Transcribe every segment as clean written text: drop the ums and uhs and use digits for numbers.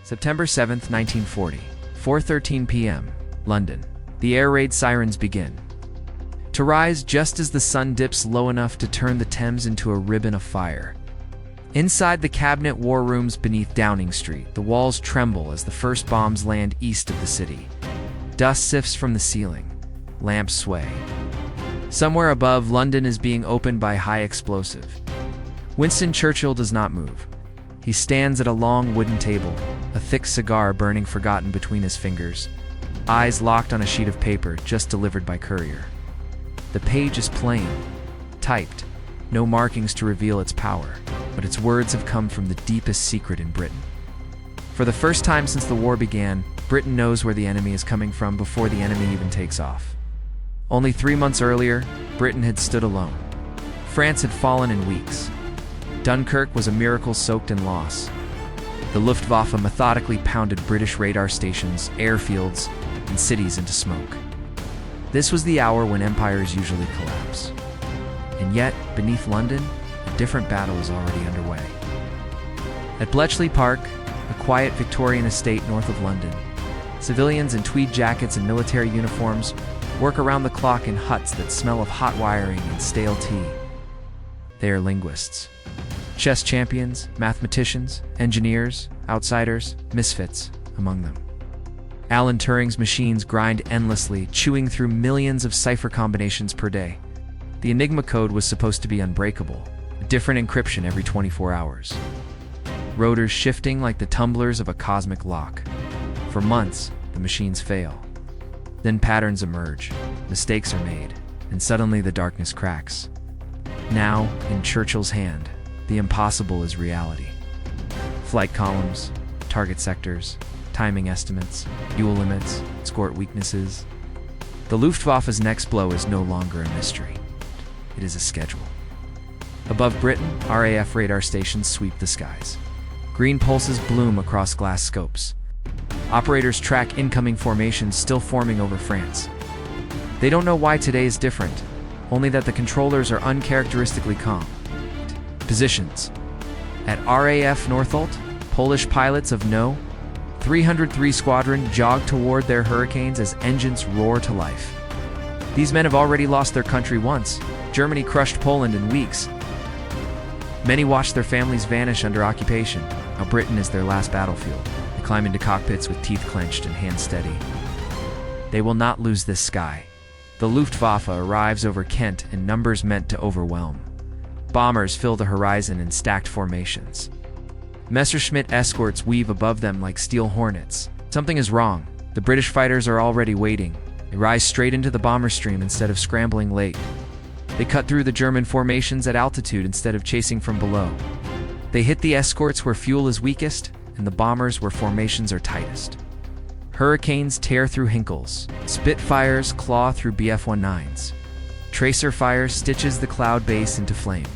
September 7, 1940, 4:13 p.m., London. The air raid sirens begin to rise just as the sun dips low enough to turn the Thames into a ribbon of fire. Inside the cabinet war rooms beneath Downing Street, the walls tremble as the first bombs land east of the city. Dust sifts from the ceiling. Lamps sway. Somewhere above, London is being opened by high explosive. Winston Churchill does not move. He stands at a long wooden table, a thick cigar burning forgotten between his fingers, eyes locked on a sheet of paper just delivered by courier. The page is plain, typed, no markings to reveal its power, but its words have come from the deepest secret in Britain. For the first time since the war began, Britain knows where the enemy is coming from before the enemy even takes off. Only 3 months earlier, Britain had stood alone. France had fallen in weeks. Dunkirk was a miracle soaked in loss. The Luftwaffe methodically pounded British radar stations, airfields, and cities into smoke. This was the hour when empires usually collapse. And yet, beneath London, a different battle is already underway. At Bletchley Park, a quiet Victorian estate north of London, civilians in tweed jackets and military uniforms work around the clock in huts that smell of hot wiring and stale tea. They are linguists, chess champions, mathematicians, engineers, outsiders, misfits among them. Alan Turing's machines grind endlessly, chewing through millions of cipher combinations per day. The Enigma code was supposed to be unbreakable, a different encryption every 24 hours. Rotors shifting like the tumblers of a cosmic lock. For months, the machines fail. Then patterns emerge, mistakes are made, and suddenly the darkness cracks. Now, in Churchill's hand, the impossible is reality. Flight columns, target sectors, timing estimates, fuel limits, escort weaknesses. The Luftwaffe's next blow is no longer a mystery. It is a schedule. Above Britain, RAF radar stations sweep the skies. Green pulses bloom across glass scopes. Operators track incoming formations still forming over France. They don't know why today is different, only that the controllers are uncharacteristically calm. Positions. At RAF Northolt, Polish pilots of No. 303 Squadron jog toward their Hurricanes as engines roar to life. These men have already lost their country once. Germany crushed Poland in weeks. Many watched their families vanish under occupation. Now Britain is their last battlefield. They climb into cockpits with teeth clenched and hands steady. They will not lose this sky. The Luftwaffe arrives over Kent in numbers meant to overwhelm. Bombers fill the horizon in stacked formations. Messerschmitt escorts weave above them like steel hornets. Something is wrong. The British fighters are already waiting. They rise straight into the bomber stream instead of scrambling late. They cut through the German formations at altitude instead of chasing from below. They hit the escorts where fuel is weakest and the bombers where formations are tightest. Hurricanes tear through Hinkles. Spitfires claw through BF-19s. Tracer fire stitches the cloud base into flame.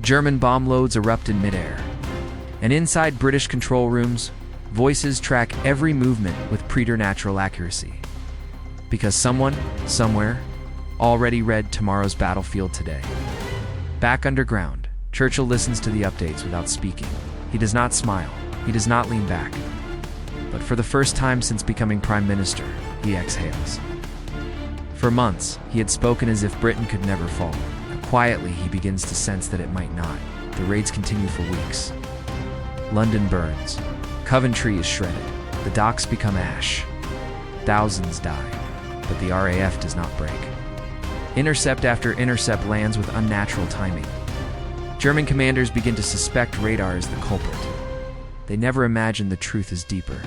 German bomb loads erupt in midair. And inside British control rooms, voices track every movement with preternatural accuracy. Because someone, somewhere, already read tomorrow's battlefield today. Back underground, Churchill listens to the updates without speaking. He does not smile. He does not lean back. But for the first time since becoming Prime Minister, he exhales. For months, he had spoken as if Britain could never fall. Now, quietly, he begins to sense that it might not. The raids continue for weeks. London burns. Coventry is shredded. The docks become ash. Thousands die. But the RAF does not break. Intercept after intercept lands with unnatural timing. German commanders begin to suspect radar as the culprit. They never imagined the truth is deeper,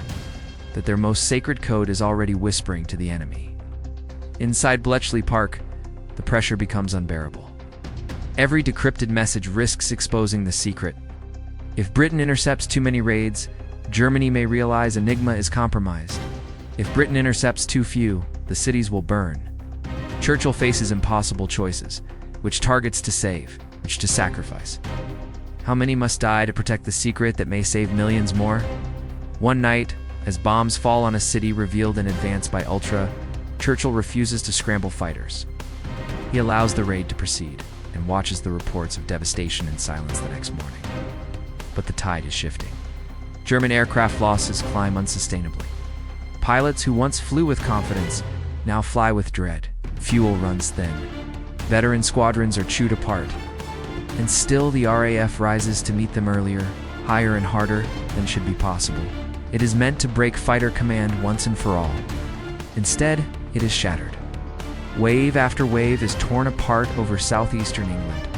that their most sacred code is already whispering to the enemy. Inside Bletchley Park, the pressure becomes unbearable. Every decrypted message risks exposing the secret. If Britain intercepts too many raids, Germany may realize Enigma is compromised. If Britain intercepts too few, the cities will burn. Churchill faces impossible choices. Which targets to save, which to sacrifice. How many must die to protect the secret that may save millions more? One night, as bombs fall on a city revealed in advance by Ultra, Churchill refuses to scramble fighters. He allows the raid to proceed and watches the reports of devastation in silence the next morning. But the tide is shifting. German aircraft losses climb unsustainably. Pilots who once flew with confidence now fly with dread. Fuel runs thin. Veteran squadrons are chewed apart. And still the RAF rises to meet them earlier, higher and harder than should be possible. It is meant to break fighter command once and for all. Instead, it is shattered. Wave after wave is torn apart over southeastern England.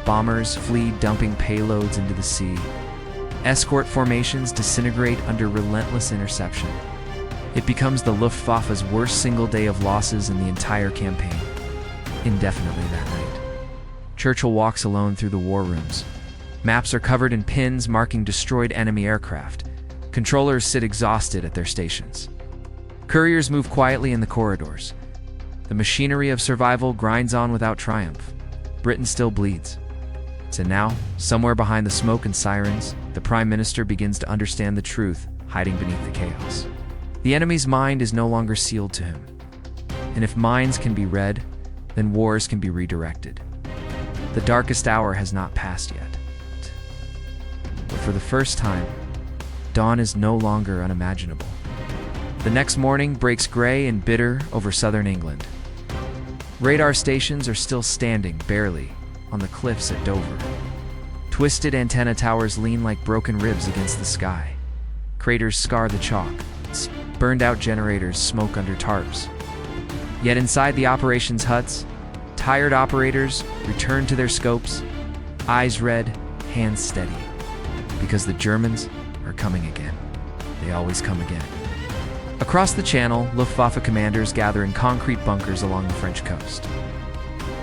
Bombers flee, dumping payloads into the sea. Escort formations disintegrate under relentless interception. It becomes the Luftwaffe's worst single day of losses in the entire campaign. Indefinitely that night. Churchill walks alone through the war rooms. Maps are covered in pins marking destroyed enemy aircraft. Controllers sit exhausted at their stations. Couriers move quietly in the corridors. The machinery of survival grinds on without triumph. Britain still bleeds. So now, somewhere behind the smoke and sirens, the Prime Minister begins to understand the truth hiding beneath the chaos. The enemy's mind is no longer sealed to him. And if minds can be read, then wars can be redirected. The darkest hour has not passed yet. But for the first time, dawn is no longer unimaginable. The next morning breaks gray and bitter over southern England. Radar stations are still standing, barely, on the cliffs at Dover. Twisted antenna towers lean like broken ribs against the sky. Craters scar the chalk. Burned-out generators smoke under tarps. Yet inside the operations huts, tired operators return to their scopes, eyes red, hands steady. Because the Germans are coming again. They always come again. Across the channel, Luftwaffe commanders gather in concrete bunkers along the French coast.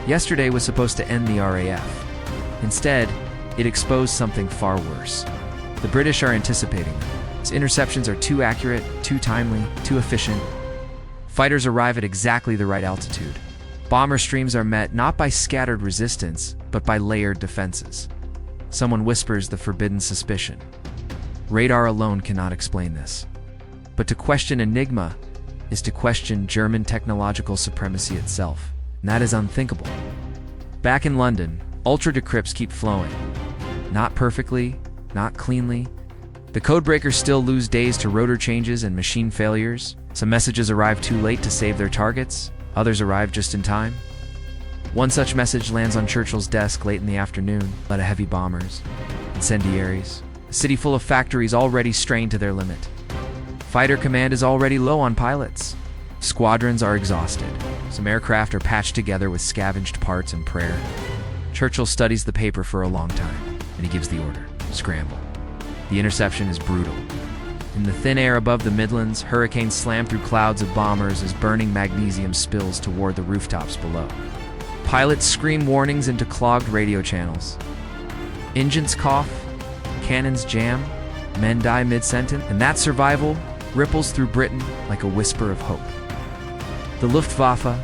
Yesterday was supposed to end the RAF. Instead, it exposed something far worse. The British are anticipating them. Its interceptions are too accurate, too timely, too efficient. Fighters arrive at exactly the right altitude. Bomber streams are met not by scattered resistance, but by layered defenses. Someone whispers the forbidden suspicion. Radar alone cannot explain this. But to question Enigma is to question German technological supremacy itself, and that is unthinkable. Back in London, ultra decrypts keep flowing. Not perfectly, not cleanly. The codebreakers still lose days to rotor changes and machine failures. Some messages arrive too late to save their targets, others arrive just in time. One such message lands on Churchill's desk late in the afternoon, led of heavy bombers, incendiaries, a city full of factories already strained to their limit. Fighter command is already low on pilots. Squadrons are exhausted. Some aircraft are patched together with scavenged parts and prayer. Churchill studies the paper for a long time, and he gives the order, scramble. The interception is brutal. In the thin air above the Midlands, hurricanes slam through clouds of bombers as burning magnesium spills toward the rooftops below. Pilots scream warnings into clogged radio channels. Engines cough, cannons jam, men die mid-sentence, and that survival ripples through Britain like a whisper of hope. The Luftwaffe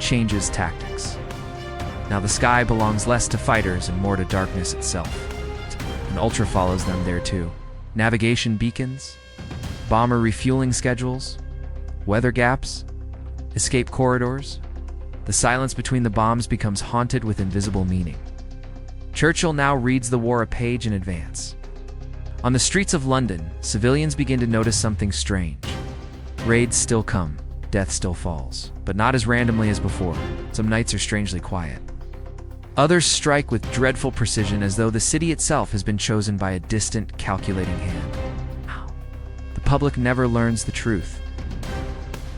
changes tactics. Now the sky belongs less to fighters and more to darkness itself. And Ultra follows them there too. Navigation beacons, bomber refueling schedules, weather gaps, escape corridors. The silence between the bombs becomes haunted with invisible meaning. Churchill now reads the war a page in advance. On the streets of London, civilians begin to notice something strange. Raids still come, death still falls, but not as randomly as before. Some nights are strangely quiet. Others strike with dreadful precision as though the city itself has been chosen by a distant, calculating hand. The public never learns the truth.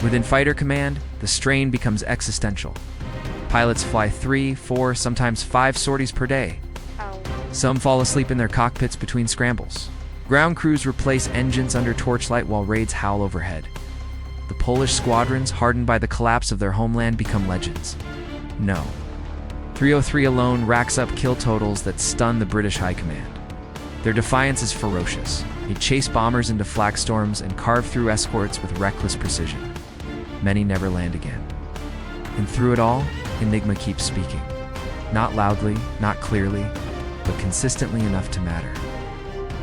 Within fighter command, the strain becomes existential. Pilots fly 3, 4, sometimes 5 sorties per day. Some fall asleep in their cockpits between scrambles. Ground crews replace engines under torchlight while raids howl overhead. The Polish squadrons, hardened by the collapse of their homeland, become legends. No. 303 alone racks up kill totals that stun the British High Command. Their defiance is ferocious. They chase bombers into flak storms and carve through escorts with reckless precision. Many never land again. And through it all, Enigma keeps speaking. Not loudly, not clearly, but consistently enough to matter.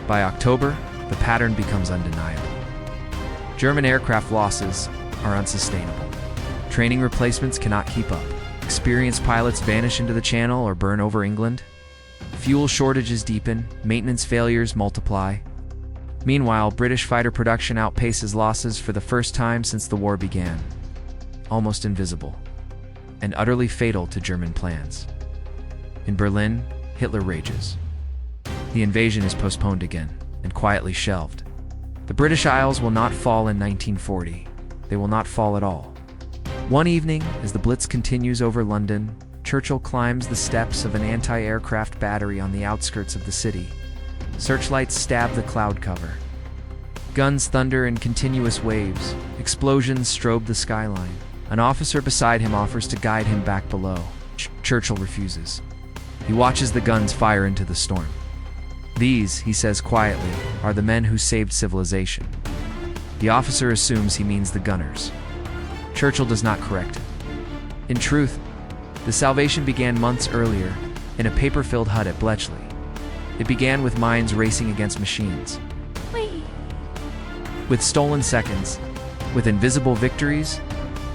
By October, the pattern becomes undeniable. German aircraft losses are unsustainable. Training replacements cannot keep up. Experienced pilots vanish into the Channel or burn over England. Fuel shortages deepen, maintenance failures multiply. Meanwhile, British fighter production outpaces losses for the first time since the war began. Almost invisible, and utterly fatal to German plans. In Berlin, Hitler rages. The invasion is postponed again, and quietly shelved. The British Isles will not fall in 1940. They will not fall at all. One evening, as the Blitz continues over London, Churchill climbs the steps of an anti-aircraft battery on the outskirts of the city. Searchlights stab the cloud cover. Guns thunder in continuous waves. Explosions strobe the skyline. An officer beside him offers to guide him back below. Churchill refuses. He watches the guns fire into the storm. These, he says quietly, are the men who saved civilization. The officer assumes he means the gunners. Churchill does not correct him. In truth, the salvation began months earlier in a paper-filled hut at Bletchley. It began with minds racing against machines. Whee! With stolen seconds, with invisible victories,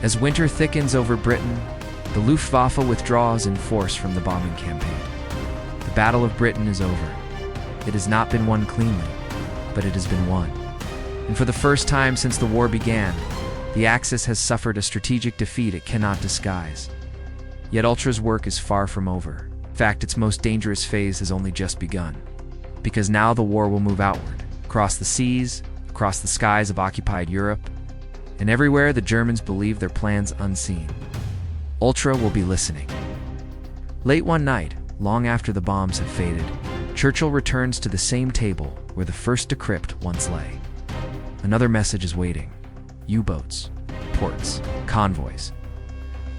as winter thickens over Britain, the Luftwaffe withdraws in force from the bombing campaign. The Battle of Britain is over. It has not been won cleanly, but it has been won. And for the first time since the war began, the Axis has suffered a strategic defeat it cannot disguise. Yet Ultra's work is far from over. In fact, its most dangerous phase has only just begun. Because now the war will move outward, across the seas, across the skies of occupied Europe, and everywhere the Germans believe their plans unseen. Ultra will be listening. Late one night, long after the bombs have faded, Churchill returns to the same table where the first decrypt once lay. Another message is waiting. U-boats, ports, convoys.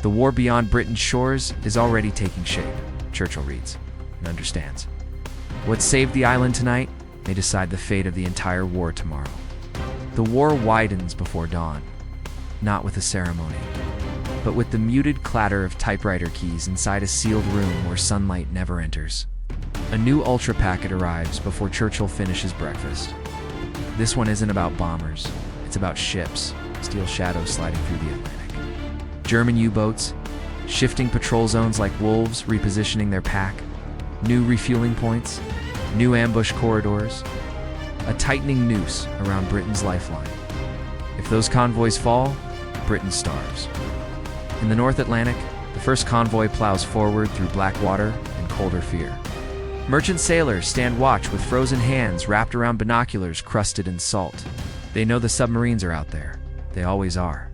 The war beyond Britain's shores is already taking shape, Churchill reads and understands. What saved the island tonight may decide the fate of the entire war tomorrow. The war widens before dawn, not with a ceremony, but with the muted clatter of typewriter keys inside a sealed room where sunlight never enters. A new Ultra packet arrives before Churchill finishes breakfast. This one isn't about bombers, it's about ships, steel shadows sliding through the Atlantic. German U-boats, shifting patrol zones like wolves repositioning their pack, new refueling points, new ambush corridors, a tightening noose around Britain's lifeline. If those convoys fall, Britain starves. In the North Atlantic, the first convoy plows forward through black water and colder fear. Merchant sailors stand watch with frozen hands wrapped around binoculars crusted in salt. They know the submarines are out there. They always are.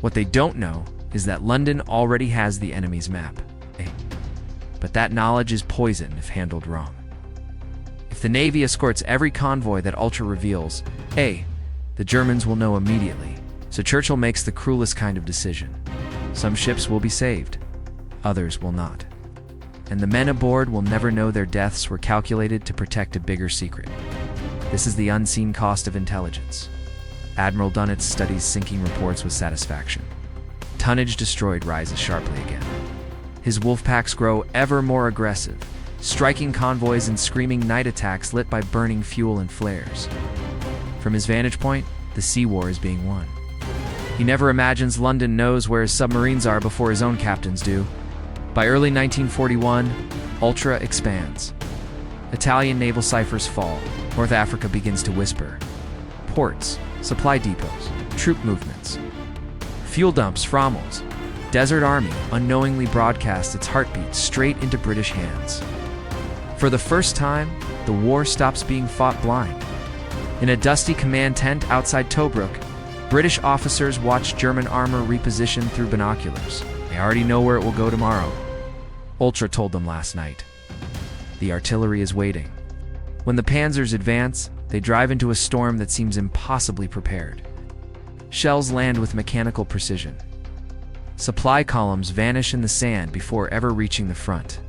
What they don't know is that London already has the enemy's map. But that knowledge is poison if handled wrong. If the Navy escorts every convoy that Ultra reveals, the Germans will know immediately. So Churchill makes the cruelest kind of decision. Some ships will be saved, others will not. And the men aboard will never know their deaths were calculated to protect a bigger secret. This is the unseen cost of intelligence. Admiral Dunnett's studies sinking reports with satisfaction. Tonnage destroyed rises sharply again. His wolf packs grow ever more aggressive, striking convoys in screaming night attacks lit by burning fuel and flares. From his vantage point, the sea war is being won. He never imagines London knows where his submarines are before his own captains do. By early 1941, Ultra expands. Italian naval ciphers fall. North Africa begins to whisper. Ports, supply depots, troop movements, fuel dumps, Frommel's. Desert Army unknowingly broadcasts its heartbeat straight into British hands. For the first time, the war stops being fought blind. In a dusty command tent outside Tobruk, British officers watch German armor reposition through binoculars. They already know where it will go tomorrow. Ultra told them last night. The artillery is waiting. When the panzers advance, they drive into a storm that seems impossibly prepared. Shells land with mechanical precision. Supply columns vanish in the sand before ever reaching the front.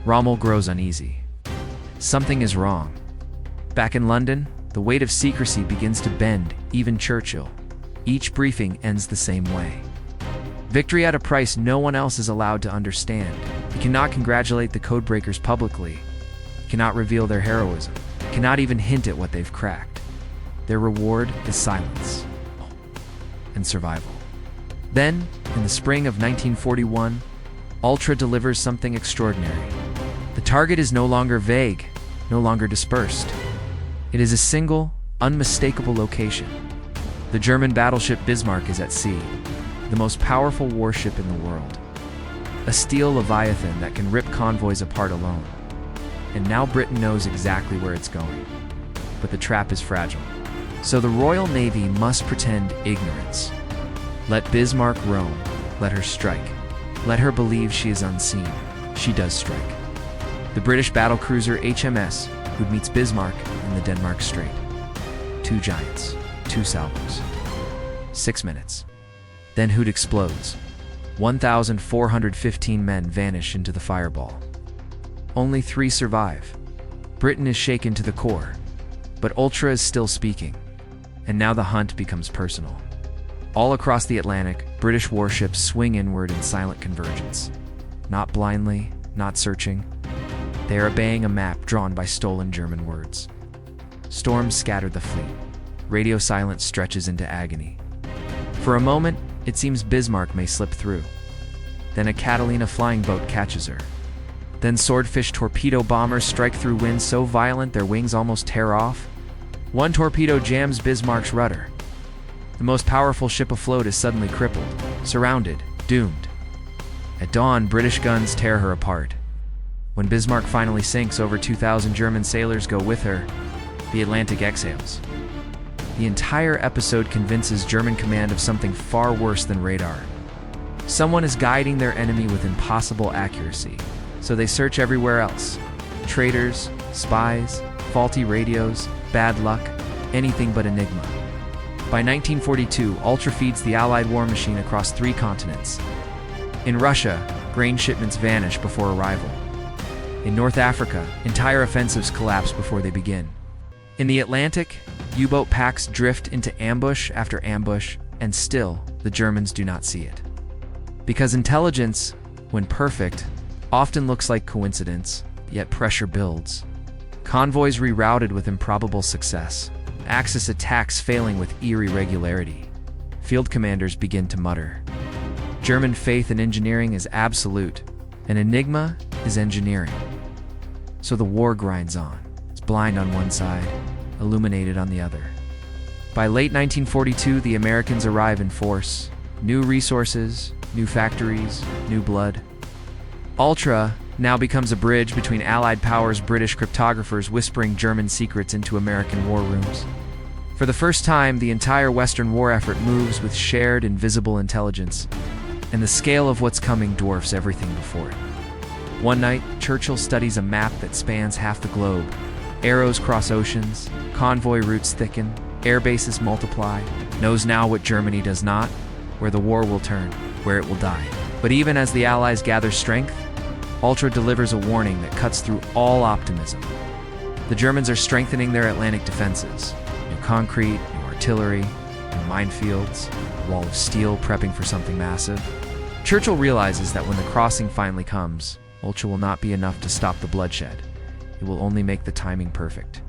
Rommel grows uneasy. Something is wrong. Back in London, the weight of secrecy begins to bend even Churchill. Each briefing ends the same way. Victory at a price no one else is allowed to understand. He cannot congratulate the codebreakers publicly. He cannot reveal their heroism. He cannot even hint at what they've cracked. Their reward is silence and survival. Then, in the spring of 1941, Ultra delivers something extraordinary. The target is no longer vague, no longer dispersed. It is a single, unmistakable location. The German battleship Bismarck is at sea, the most powerful warship in the world. A steel leviathan that can rip convoys apart alone. And now Britain knows exactly where it's going. But the trap is fragile. So the Royal Navy must pretend ignorance. Let Bismarck roam, let her strike. Let her believe she is unseen. She does strike. The British battlecruiser HMS Hood meets Bismarck in the Denmark Strait. 2 giants, 2 salvos. 6 minutes. Then Hood explodes. 1,415 men vanish into the fireball. Only 3 survive. Britain is shaken to the core, but Ultra is still speaking. And now the hunt becomes personal. All across the Atlantic, British warships swing inward in silent convergence. Not blindly, not searching. They are obeying a map drawn by stolen German words. Storms scatter the fleet. Radio silence stretches into agony. For a moment, it seems Bismarck may slip through. Then a Catalina flying boat catches her. Then swordfish torpedo bombers strike through winds so violent their wings almost tear off. One torpedo jams Bismarck's rudder. The most powerful ship afloat is suddenly crippled, surrounded, doomed. At dawn, British guns tear her apart. When Bismarck finally sinks, over 2,000 German sailors go with her. The Atlantic exhales. The entire episode convinces German command of something far worse than radar. Someone is guiding their enemy with impossible accuracy, so they search everywhere else. Traitors, spies, faulty radios, bad luck, anything but Enigma. By 1942, Ultra feeds the Allied war machine across 3 continents. In Russia, grain shipments vanish before arrival. In North Africa, entire offensives collapse before they begin. In the Atlantic, U-boat packs drift into ambush after ambush, and still, the Germans do not see it. Because intelligence, when perfect, often looks like coincidence, yet pressure builds. Convoys rerouted with improbable success. Axis attacks failing with eerie regularity. Field commanders begin to mutter. German faith in engineering is absolute, and Enigma is engineering. So the war grinds on. It's blind on one side, illuminated on the other. By late 1942, the Americans arrive in force. New resources, new factories, new blood. Ultra now becomes a bridge between Allied powers, British cryptographers whispering German secrets into American war rooms. For the first time, the entire Western war effort moves with shared invisible intelligence, and the scale of what's coming dwarfs everything before it. One night, Churchill studies a map that spans half the globe. Arrows cross oceans, convoy routes thicken, air bases multiply, knows now what Germany does not, where the war will turn, where it will die. But even as the Allies gather strength, Ultra delivers a warning that cuts through all optimism. The Germans are strengthening their Atlantic defenses. New concrete, new artillery, new minefields, a wall of steel prepping for something massive. Churchill realizes that when the crossing finally comes, Ultra will not be enough to stop the bloodshed. It will only make the timing perfect.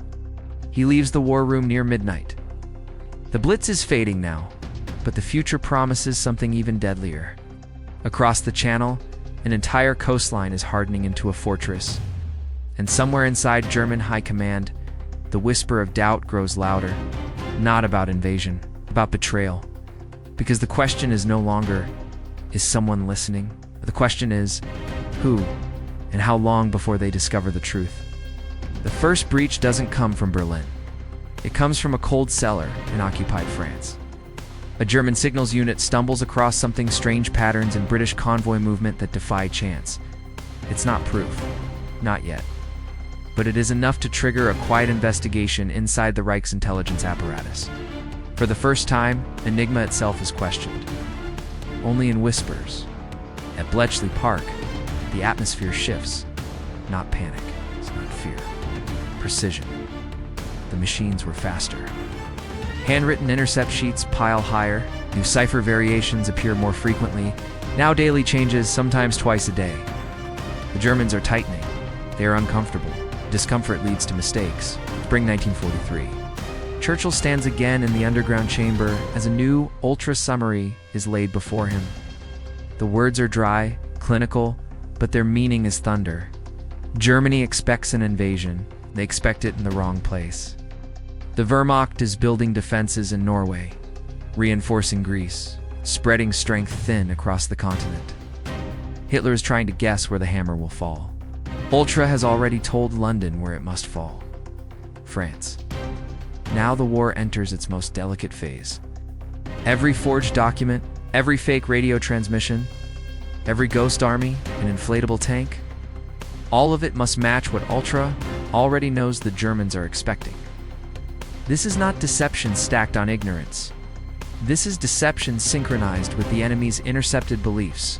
He leaves the war room near midnight. The Blitz is fading now, but the future promises something even deadlier. Across the Channel, an entire coastline is hardening into a fortress. And somewhere inside German high command, the whisper of doubt grows louder. Not about invasion, about betrayal. Because the question is no longer, is someone listening? The question is, who, and how long before they discover the truth? The first breach doesn't come from Berlin. It comes from a cold cellar in occupied France. A German signals unit stumbles across something strange patterns in British convoy movement that defy chance. It's not proof. Not yet. But it is enough to trigger a quiet investigation inside the Reich's intelligence apparatus. For the first time, Enigma itself is questioned. Only in whispers. At Bletchley Park, the atmosphere shifts. Not panic. It's not fear. Precision. The machines were faster. Handwritten intercept sheets pile higher. New cipher variations appear more frequently. Now daily changes, sometimes twice a day. The Germans are tightening. They are uncomfortable. Discomfort leads to mistakes. Spring 1943. Churchill stands again in the underground chamber as a new ultra summary is laid before him. The words are dry, clinical, but their meaning is thunder. Germany expects an invasion. They expect it in the wrong place. The Wehrmacht is building defenses in Norway, reinforcing Greece, spreading strength thin across the continent. Hitler is trying to guess where the hammer will fall. Ultra has already told London where it must fall. France. Now the war enters its most delicate phase. Every forged document, every fake radio transmission, every ghost army, an inflatable tank, all of it must match what Ultra already knows the Germans are expecting. This is not deception stacked on ignorance. This is deception synchronized with the enemy's intercepted beliefs.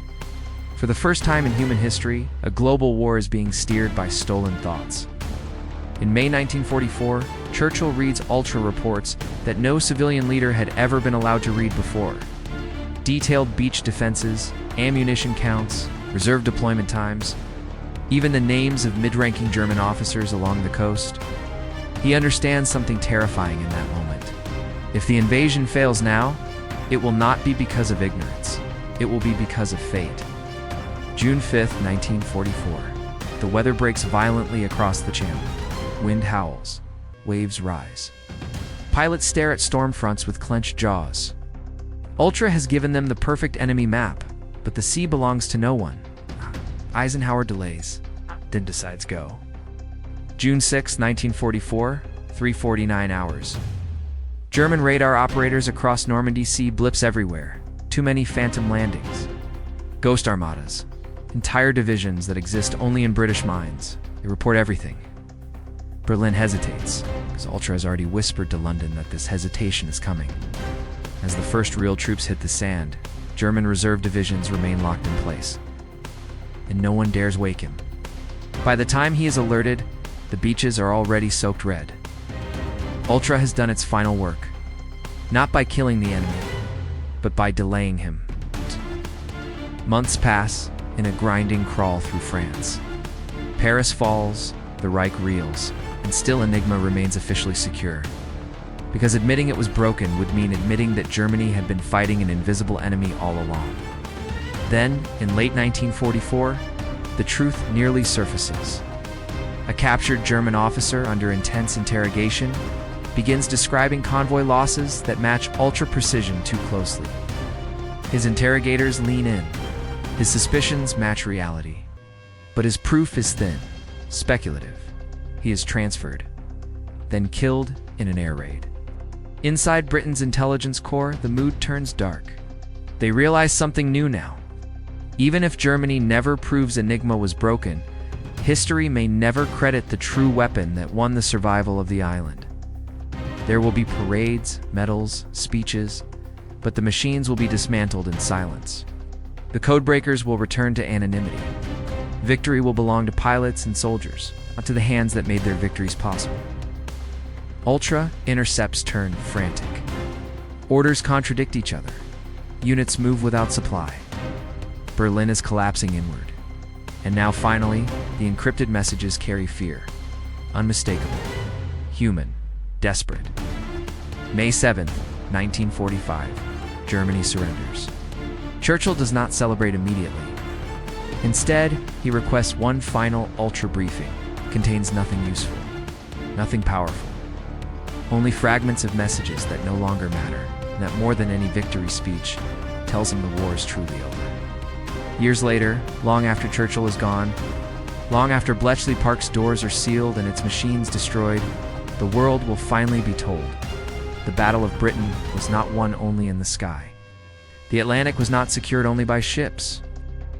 For the first time in human history, a global war is being steered by stolen thoughts. In May 1944, Churchill reads Ultra reports that no civilian leader had ever been allowed to read before. Detailed beach defenses, ammunition counts, reserve deployment times, even the names of mid-ranking German officers along the coast. He understands something terrifying in that moment. If the invasion fails now, it will not be because of ignorance. It will be because of fate. June 5, 1944. The weather breaks violently across the channel. Wind howls. Waves rise. Pilots stare at storm fronts with clenched jaws. Ultra has given them the perfect enemy map, but the sea belongs to no one. Eisenhower delays, then decides go. June 6, 1944, 3:49 hours. German radar operators across Normandy see blips everywhere. Too many phantom landings. Ghost armadas. Entire divisions that exist only in British minds. They report everything. Berlin hesitates, because Ultra has already whispered to London that this hesitation is coming. As the first real troops hit the sand, German reserve divisions remain locked in place. And no one dares wake him. By the time he is alerted, the beaches are already soaked red. Ultra has done its final work, not by killing the enemy, but by delaying him. Months pass in a grinding crawl through France. Paris falls, the Reich reels, and still Enigma remains officially secure. Because admitting it was broken would mean admitting that Germany had been fighting an invisible enemy all along. Then, in late 1944, the truth nearly surfaces. A captured German officer under intense interrogation begins describing convoy losses that match Ultra precision too closely. His interrogators lean in. His suspicions match reality. But his proof is thin, speculative. He is transferred, then killed in an air raid. Inside Britain's intelligence corps, the mood turns dark. They realize something new now. Even if Germany never proves Enigma was broken, history may never credit the true weapon that won the survival of the island. There will be parades, medals, speeches, but the machines will be dismantled in silence. The codebreakers will return to anonymity. Victory will belong to pilots and soldiers, not to the hands that made their victories possible. Ultra intercepts turn frantic. Orders contradict each other. Units move without supply. Berlin is collapsing inward. And now finally, the encrypted messages carry fear. Unmistakable. Human. Desperate. May 7th, 1945. Germany surrenders. Churchill does not celebrate immediately. Instead, he requests one final Ultra briefing. Contains nothing useful. Nothing powerful. Only fragments of messages that no longer matter, and that more than any victory speech, tells him the war is truly over. Years later, long after Churchill is gone, long after Bletchley Park's doors are sealed and its machines destroyed, the world will finally be told. The Battle of Britain was not won only in the sky. The Atlantic was not secured only by ships.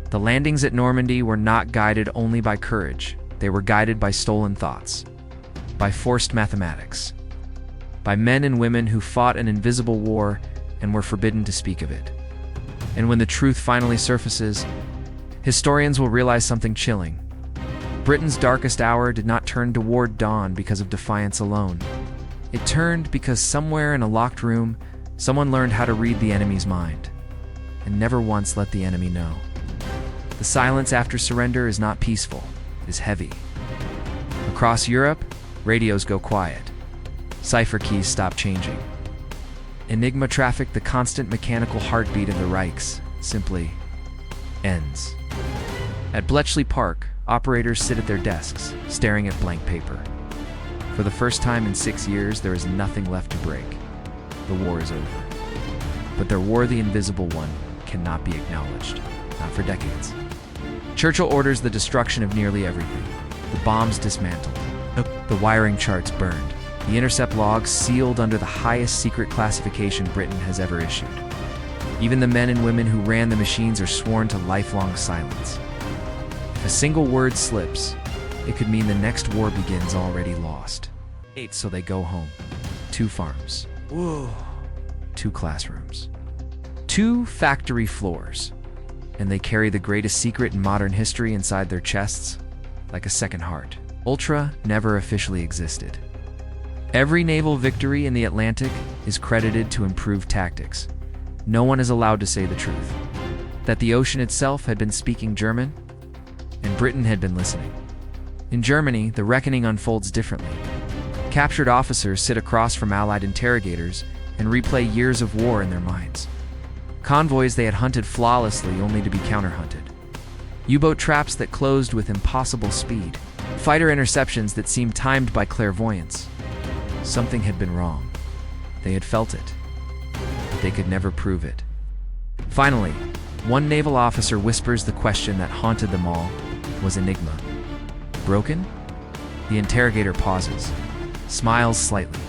The landings at Normandy were not guided only by courage. They were guided by stolen thoughts, by forced mathematics, by men and women who fought an invisible war and were forbidden to speak of it. And when the truth finally surfaces, historians will realize something chilling. Britain's darkest hour did not turn toward dawn because of defiance alone. It turned because somewhere in a locked room, someone learned how to read the enemy's mind, and never once let the enemy know. The silence after surrender is not peaceful, it is heavy. Across Europe, radios go quiet. Cipher keys stop changing. Enigma traffic, the constant mechanical heartbeat of the Reichs, simply ends. At Bletchley Park, operators sit at their desks, staring at blank paper. For the first time in 6 years, there is nothing left to break. The war is over. But their war, the invisible one, cannot be acknowledged. Not for decades. Churchill orders the destruction of nearly everything. The bombs dismantled. The wiring charts burned. The intercept logs sealed under the highest secret classification Britain has ever issued. Even the men and women who ran the machines are sworn to lifelong silence. If a single word slips, it could mean the next war begins already lost. So they go home. 2 farms. Whoa. 2 classrooms. 2 factory floors. And they carry the greatest secret in modern history inside their chests, like a second heart. Ultra never officially existed. Every naval victory in the Atlantic is credited to improved tactics. No one is allowed to say the truth. That the ocean itself had been speaking German, and Britain had been listening. In Germany, the reckoning unfolds differently. Captured officers sit across from Allied interrogators and replay years of war in their minds. Convoys they had hunted flawlessly only to be counter-hunted. U-boat traps that closed with impossible speed. Fighter interceptions that seemed timed by clairvoyance. Something had been wrong. They had felt it, but they could never prove it. Finally, one naval officer whispers the question that haunted them all. Was Enigma broken? The interrogator pauses, smiles slightly,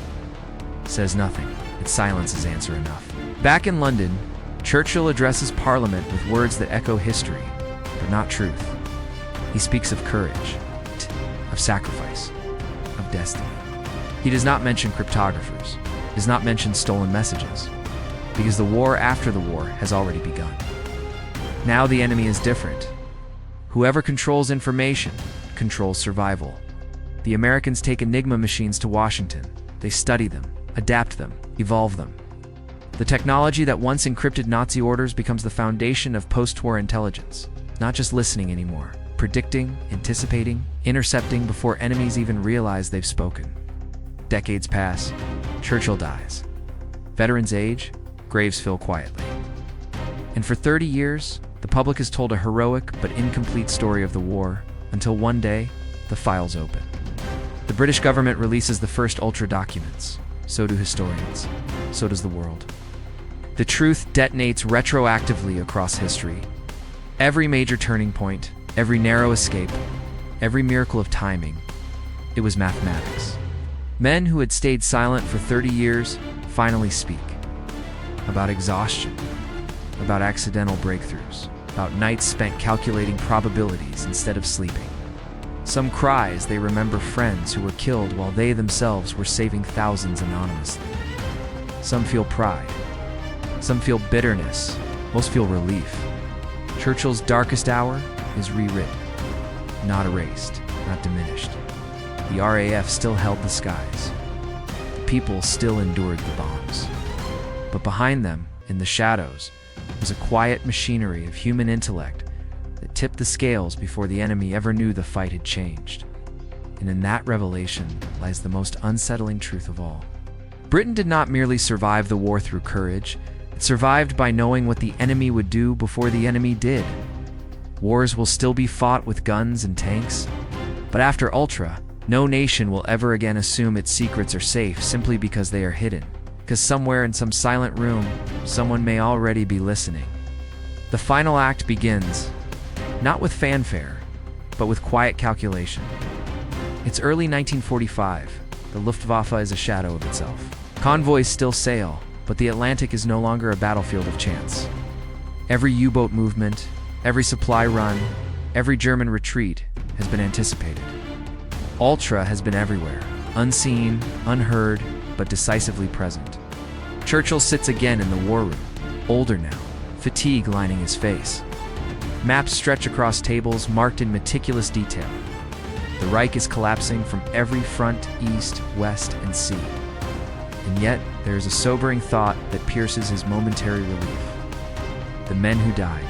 says nothing. Its silence is answer enough. Back in London, Churchill addresses Parliament with words that echo history, but not truth. He speaks of courage, of sacrifice, of destiny. He does not mention cryptographers, does not mention stolen messages, because the war after the war has already begun. Now the enemy is different. Whoever controls information controls survival. The Americans take Enigma machines to Washington. They study them, adapt them, evolve them. The technology that once encrypted Nazi orders becomes the foundation of post-war intelligence. Not just listening anymore, predicting, anticipating, intercepting before enemies even realize they've spoken. Decades pass. Churchill dies. Veterans age, graves fill quietly. And for 30 years, the public is told a heroic but incomplete story of the war, until one day, the files open. The British government releases the first Ultra documents. So do historians. So does the world. The truth detonates retroactively across history. Every major turning point, every narrow escape, every miracle of timing, it was mathematics. Men who had stayed silent for 30 years finally speak. About exhaustion, about accidental breakthroughs, about nights spent calculating probabilities instead of sleeping. Some cry as they remember friends who were killed while they themselves were saving thousands anonymously. Some feel pride. Some feel bitterness. Most feel relief. Churchill's darkest hour is rewritten, not erased, not diminished. The RAF still held the skies. The people still endured the bombs. But behind them, in the shadows, was a quiet machinery of human intellect that tipped the scales before the enemy ever knew the fight had changed. And in that revelation lies the most unsettling truth of all. Britain did not merely survive the war through courage, it survived by knowing what the enemy would do before the enemy did. Wars will still be fought with guns and tanks, but after Ultra, no nation will ever again assume its secrets are safe simply because they are hidden. Because somewhere in some silent room, someone may already be listening. The final act begins, not with fanfare, but with quiet calculation. It's early 1945. The Luftwaffe is a shadow of itself. Convoys still sail, but the Atlantic is no longer a battlefield of chance. Every U-boat movement, every supply run, every German retreat has been anticipated. Ultra has been everywhere, unseen, unheard, but decisively present. Churchill sits again in the war room, older now, fatigue lining his face. Maps stretch across tables marked in meticulous detail. The Reich is collapsing from every front, east, west, and sea. And yet, there is a sobering thought that pierces his momentary relief. The men who died,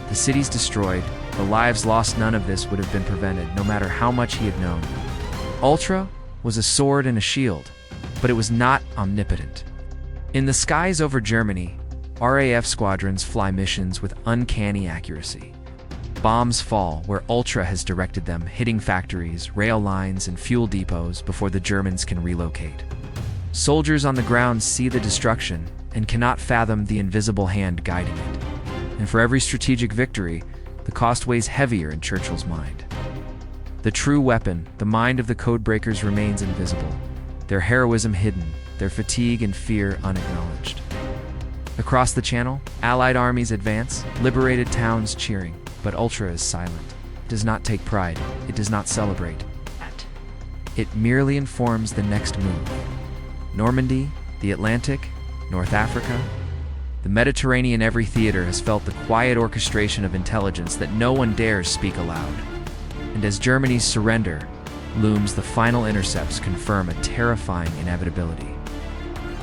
the cities destroyed, the lives lost, none of this would have been prevented, no matter how much he had known. Ultra was a sword and a shield, but it was not omnipotent. In the skies over Germany, RAF squadrons fly missions with uncanny accuracy. Bombs fall where Ultra has directed them, hitting factories, rail lines, and fuel depots before the Germans can relocate. Soldiers on the ground see the destruction and cannot fathom the invisible hand guiding it. And for every strategic victory, the cost weighs heavier in Churchill's mind. The true weapon, the mind of the codebreakers, remains invisible, their heroism hidden, their fatigue and fear unacknowledged. Across the Channel, Allied armies advance, liberated towns cheering, but Ultra is silent. It does not take pride, it does not celebrate. It merely informs the next move. Normandy, the Atlantic, North Africa. The Mediterranean, every theater has felt the quiet orchestration of intelligence that no one dares speak aloud. And as Germany's surrender looms, the final intercepts confirm a terrifying inevitability.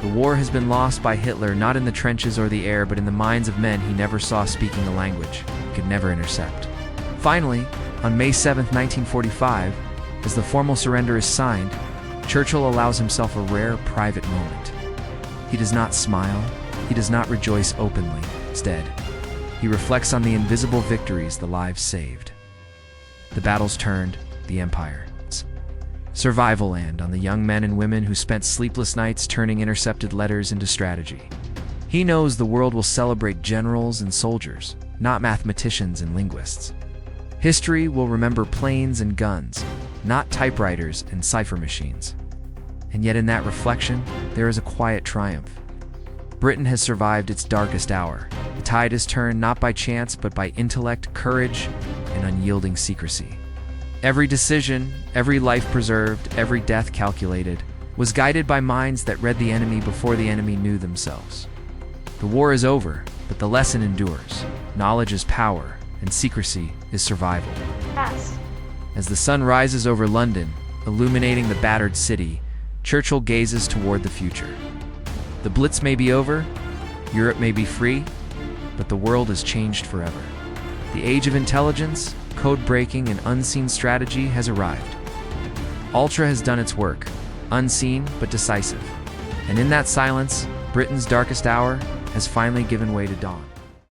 The war has been lost by Hitler, not in the trenches or the air, but in the minds of men he never saw speaking the language he could never intercept. Finally, on May 7, 1945, as the formal surrender is signed, Churchill allows himself a rare private moment. He does not smile, he does not rejoice openly. Instead, he reflects on the invisible victories, the lives saved, the battles turned, the empire's survival, and on the young men and women who spent sleepless nights turning intercepted letters into strategy. He knows the world will celebrate generals and soldiers, not mathematicians and linguists. History will remember planes and guns, not typewriters and cipher machines. And yet in that reflection, there is a quiet triumph. Britain has survived its darkest hour. The tide is turned not by chance, but by intellect, courage, and unyielding secrecy. Every decision, every life preserved, every death calculated, was guided by minds that read the enemy before the enemy knew themselves. The war is over, but the lesson endures. Knowledge is power, and secrecy is survival. Yes. As the sun rises over London, illuminating the battered city, Churchill gazes toward the future. The Blitz may be over, Europe may be free, but the world is changed forever. The age of intelligence, code-breaking, and unseen strategy has arrived. Ultra has done its work, unseen but decisive. And in that silence, Britain's darkest hour has finally given way to dawn.